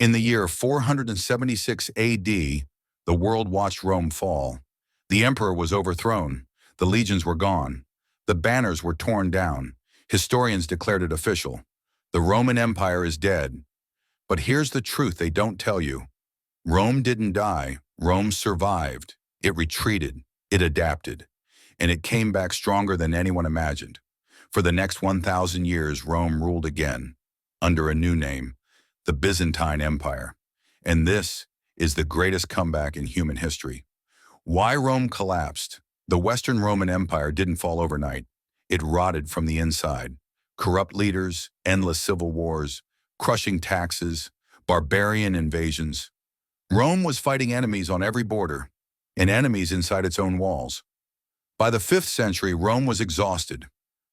In the year 476 AD, the world watched Rome fall. The emperor was overthrown. The legions were gone. The banners were torn down. Historians declared it official. The Roman Empire is dead. But here's the truth they don't tell you. Rome didn't die. Rome survived. It retreated. It adapted. And it came back stronger than anyone imagined. For the next 1,000 years, Rome ruled again, under a new name, the Byzantine Empire. And this is the greatest comeback in human history. Why Rome collapsed? The Western Roman Empire didn't fall overnight. It rotted from the inside. Corrupt leaders, endless civil wars, crushing taxes, barbarian invasions. Rome was fighting enemies on every border, and enemies inside its own walls. By the 5th century, Rome was exhausted.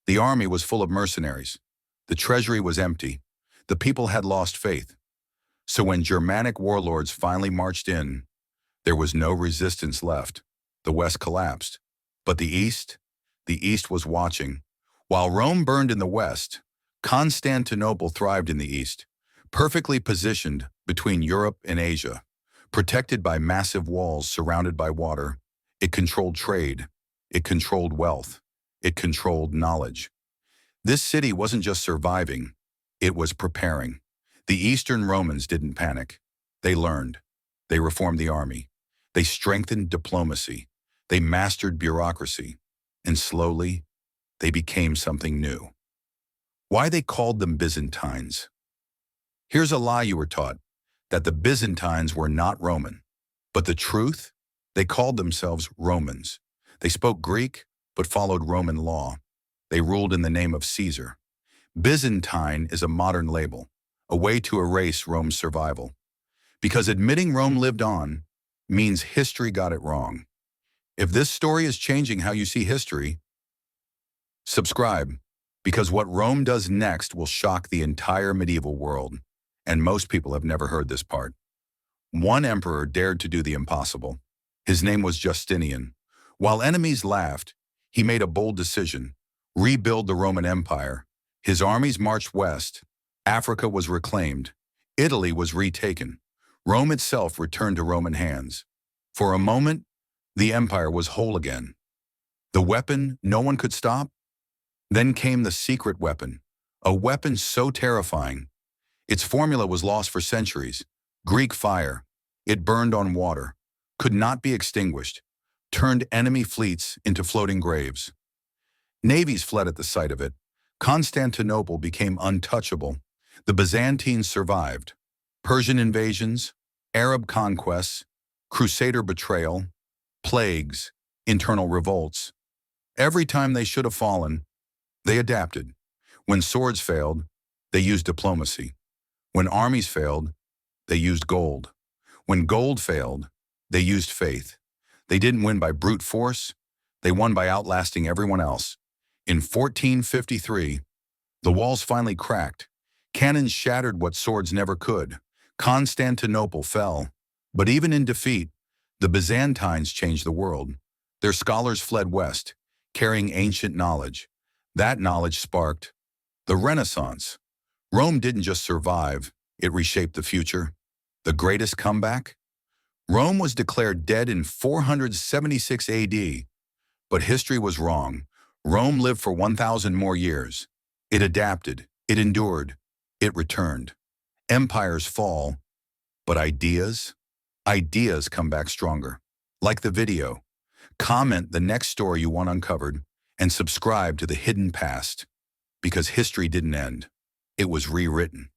The army was full of mercenaries. The treasury was empty. The people had lost faith. So when Germanic warlords finally marched in, there was no resistance left. The West collapsed. But the East was watching. While Rome burned in the West, Constantinople thrived in the East, perfectly positioned between Europe and Asia. Protected by massive walls surrounded by water, it controlled trade, it controlled wealth, it controlled knowledge. This city wasn't just surviving, it was preparing. The Eastern Romans didn't panic. They learned. They reformed the army. They strengthened diplomacy. They mastered bureaucracy. And slowly, they became something new. Why they called them Byzantines? Here's a lie you were taught, that the Byzantines were not Roman. But the truth? They called themselves Romans. They spoke Greek, but followed Roman law. They ruled in the name of Caesar. Byzantine is a modern label, a way to erase Rome's survival. Because admitting Rome lived on means history got it wrong. If this story is changing how you see history, subscribe, because what Rome does next will shock the entire medieval world. And most people have never heard this part. One emperor dared to do the impossible. His name was Justinian. While enemies laughed, he made a bold decision: rebuild the Roman Empire. His armies marched west. Africa was reclaimed. Italy was retaken. Rome itself returned to Roman hands. For a moment, the empire was whole again. The weapon no one could stop? Then came the secret weapon, a weapon so terrifying. Its formula was lost for centuries. Greek fire. It burned on water, could not be extinguished, turned enemy fleets into floating graves. Navies fled at the sight of it. Constantinople became untouchable. The Byzantines survived. Persian invasions, Arab conquests, Crusader betrayal, plagues, internal revolts. Every time they should have fallen, they adapted. When swords failed, they used diplomacy. When armies failed, they used gold. When gold failed, they used faith. They didn't win by brute force, they won by outlasting everyone else. In 1453, the walls finally cracked. Cannons shattered what swords never could. Constantinople fell. But even in defeat, the Byzantines changed the world. Their scholars fled west, carrying ancient knowledge. That knowledge sparked the Renaissance. Rome didn't just survive, it reshaped the future. The greatest comeback? Rome was declared dead in 476 AD, but history was wrong. Rome lived for 1,000 more years. It adapted, it endured, it returned. Empires fall, but ideas come back stronger. Like the video, comment the next story you want uncovered, and subscribe to The Hidden Past, because history didn't end. It was rewritten.